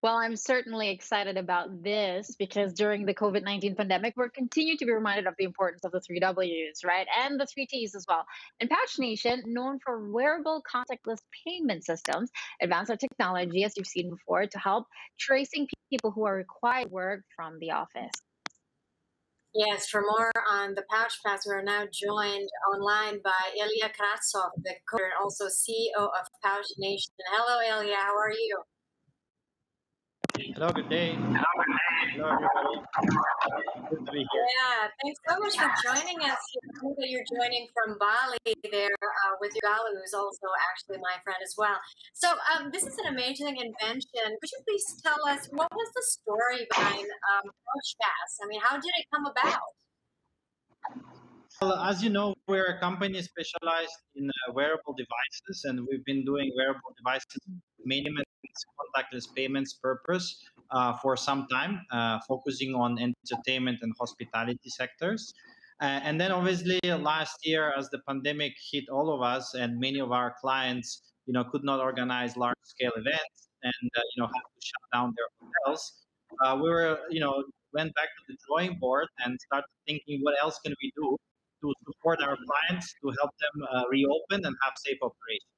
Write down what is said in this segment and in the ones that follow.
Well, I'm certainly excited about this because during the COVID-19 pandemic, we're continuing to be reminded of the importance of the three W's, right? And the three T's as well. And Pouch Nation, known for wearable contactless payment systems, advanced our technology, as you've seen before, to help tracing people who are required to work from the office. Yes, for more on the Pouch Pass, we are now joined online by Ilya Kravtsov, the co and also CEO of Pouch Nation. Hello, Ilya. How are you? Hello, good day. Hello, everybody. Good to be here. Yeah, thanks so much for joining us here. I know that you're joining from Bali there with your Galu, who's also actually my friend as well. So this is an amazing invention. Could you please tell us what was the story behind Pouch Pass? I mean, how did it come about? Well, as you know, we're a company specialized in wearable devices, and we've been doing wearable devices mainly contactless payments purpose for some time, focusing on entertainment and hospitality sectors. And then obviously last year, as the pandemic hit all of us and many of our clients, could not organize large scale events and, had to shut down their hotels, we were, went back to the drawing board and started thinking, what else can we do to support our clients to help them reopen and have safe operations.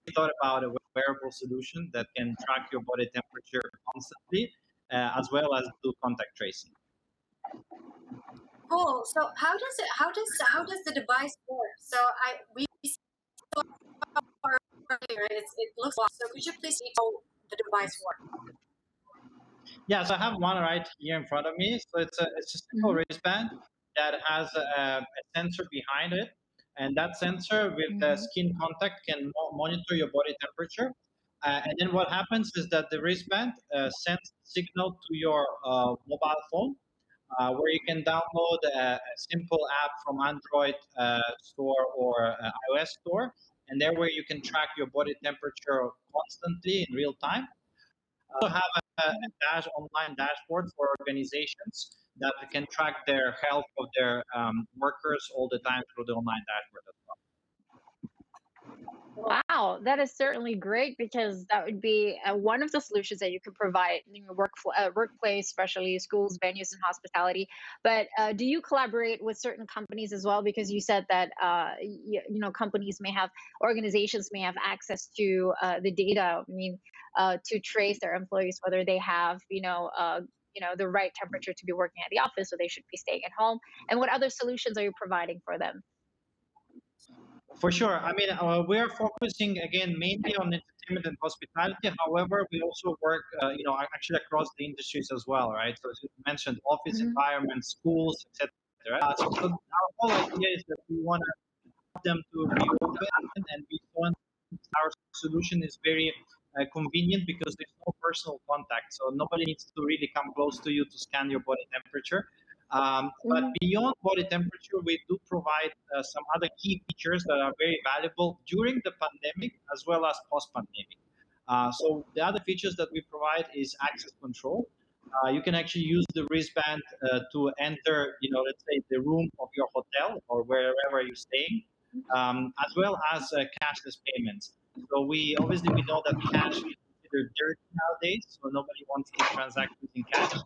We thought about a wearable solution that can track your body temperature constantly, as well as do contact tracing. Cool. So how does the device work? So we saw earlier it looks so could you please how the device works? Yeah, so I have one right here in front of me. So it's a simple Mhm, wristband that has a sensor behind it, and that sensor with the mhm. skin contact can monitor your body temperature. And then what happens is that the wristband sends a signal to your mobile phone, where you can download a simple app from Android store or iOS store, and there where you can track your body temperature constantly in real time. Also have a online dashboard for organizations that can track their health of their workers all the time through the online dashboard as well. Wow, that is certainly great because that would be one of the solutions that you could provide in your workplace, especially schools, venues, and hospitality. But do you collaborate with certain companies as well? Because you said that companies may have organizations may have access to the data. I mean, to trace their employees whether they have the right temperature to be working at the office, or they should be staying at home. And what other solutions are you providing for them? For sure. I mean, we are focusing again mainly on entertainment and hospitality. However, we also work, actually across the industries as well, right? So as you mentioned, office Mhm. environments, schools, etc. So our whole idea is that we want to help them to reopen, and we want our solution is very convenient because there's no personal contact, so nobody needs to really come close to you to scan your body temperature. But beyond body temperature, we do provide some other key features that are very valuable during the pandemic as well as post-pandemic. So the other features that we provide is access control. You can actually use the wristband to enter, let's say the room of your hotel or wherever you're staying, as well as cashless payments. So we obviously we know that cash is considered dirty nowadays, so nobody wants to transact using cash.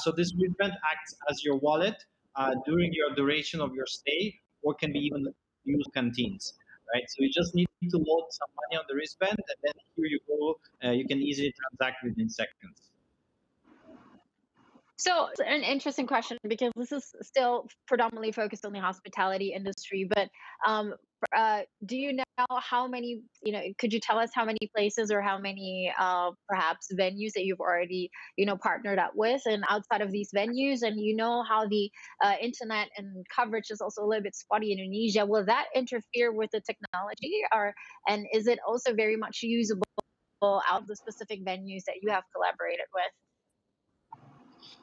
So this wristband acts as your wallet during your duration of your stay, or can be even used canteens. Right, so you just need to load some money on the wristband, and then here you go. You can easily transact within seconds. So it's an interesting question because this is still predominantly focused on the hospitality industry. But do you know how many? Could you tell us how many places or how many perhaps venues that you've already partnered up with, and outside of these venues, and how the internet and coverage is also a little bit spotty in Indonesia? Will that interfere with the technology, or and is it also very much usable out of the specific venues that you have collaborated with?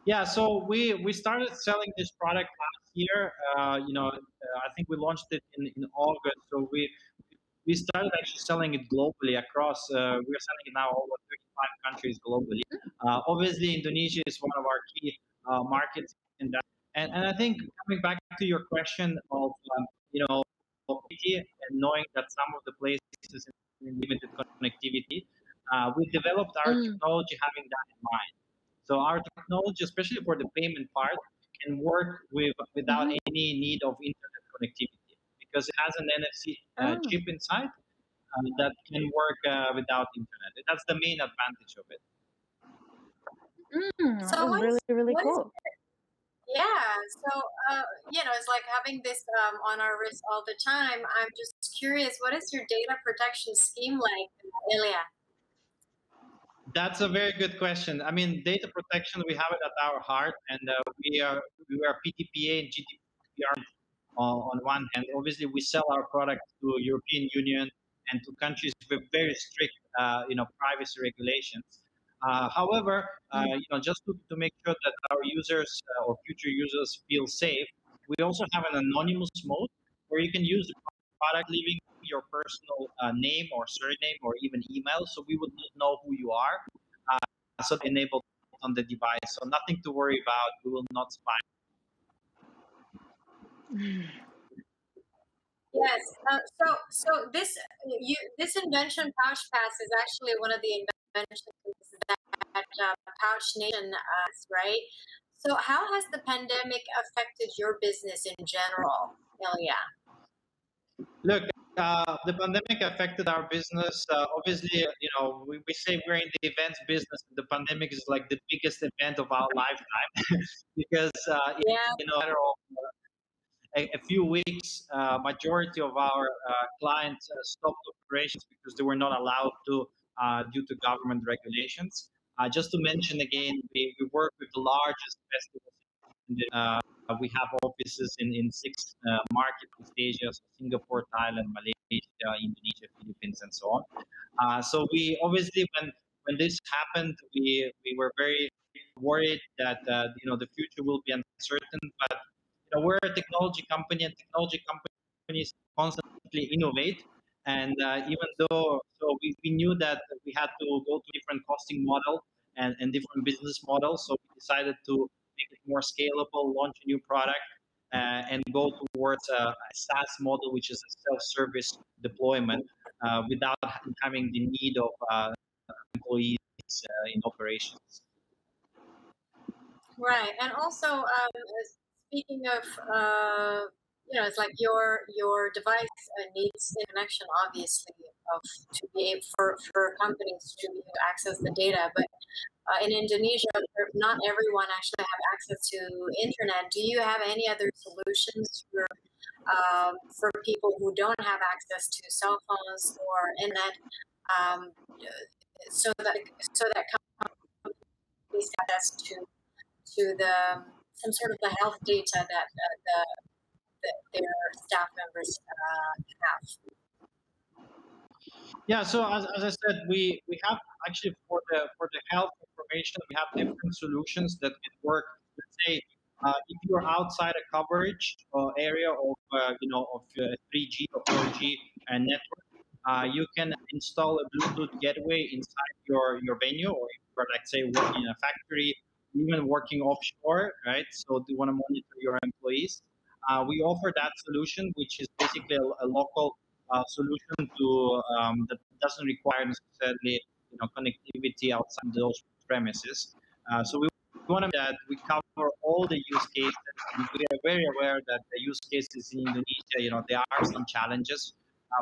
Yeah, so we started selling this product last year. I think we launched it in August. So we started actually selling it globally across. We're selling it now over 35 countries globally. Obviously, Indonesia is one of our key markets in that. And I think coming back to your question of mobility and knowing that some of the places in limited connectivity, We developed our Mm, technology having that in mind. So our technology, especially for the payment part, can work without mhm. any need of internet connectivity because it has an NFC Oh, chip inside that can work without internet. That's the main advantage of it. that So was really, really what is cool. yeah, so it's like having this on our wrist all the time. I'm just curious, what is your data protection scheme like, Ilya? That's a very good question. I mean, data protection, we have it at our heart, and we are PDPA and GDPR on one hand. Obviously, we sell our product to European Union and to countries with very strict, privacy regulations. However, Mm. just to make sure that our users or future users feel safe, we also have an anonymous mode where you can use the product leaving your personal name or surname or even email, so we would not know who you are. So enabled on the device, so nothing to worry about. We will not spy. Yes. So this invention, Pouch Pass, is actually one of the inventions that Pouch Nation has, right? So how has the pandemic affected your business in general, Ilya? Look, the pandemic affected our business. Obviously, we say we're in the events business. The pandemic is like the biggest event of our lifetime because, Yeah. matter of a few weeks, majority of our clients stopped operations because they were not allowed to due to government regulations. Just to mention again, we work with the largest festivals in we have offices in six markets, East Asia, so Singapore, Thailand, Malaysia, Indonesia, Philippines, and so on. So we obviously, when this happened, we were very worried that the future will be uncertain. But we're a technology company, and technology companies constantly innovate. And even though we knew that we had to go to different costing model and different business models, so we decided to make it more scalable, launch a new product, and go towards a SaaS model, which is a self-service deployment without having the need of employees in operations. Right, and also speaking of, it's like your device needs connection, obviously, of to be able for companies to be able to access the data. But in Indonesia, not everyone actually have access to internet. Do you have any other solutions for people who don't have access to cell phones or internet, um, so that so that companies have access to some sort of the health data that their staff members have. Yeah, so as I said, we have actually for the health information, we have different solutions that can work. Let's say if you're outside a coverage area of 3G or 4G network, you can install a Bluetooth gateway inside your venue, or if you're, let's say, working in a factory, even working offshore, right? So do you want to monitor your employees? We offer that solution, which is basically a local solution that doesn't require necessarily connectivity outside those premises. So we want to that we cover all the use cases, and we are very aware that the use cases in Indonesia, there are some challenges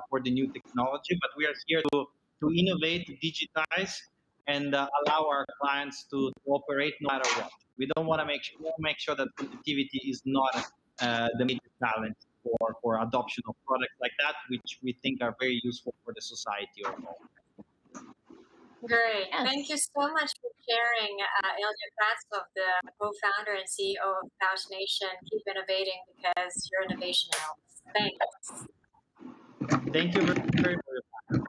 for the new technology, but we are here to innovate, to digitize, and allow our clients to operate no matter what. We make sure that connectivity is not the major challenge for adoption of products like that, which we think are very useful for the society overall. Great. Thank you Yes. so much for sharing, Ilya Kravtsov, the co-founder and CEO of Pouch Nation. Keep innovating because your innovation helps. Thanks. Thank you very much.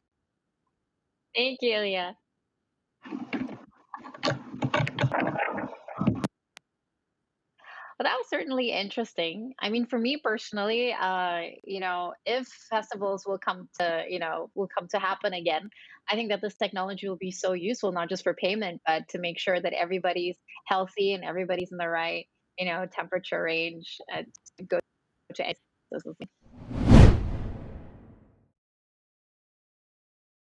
Thank you, Ilya. Well, that was certainly interesting. I mean, for me personally, if festivals will come to happen again, I think that this technology will be so useful, not just for payment, but to make sure that everybody's healthy and everybody's in the right, temperature range to go to exercise.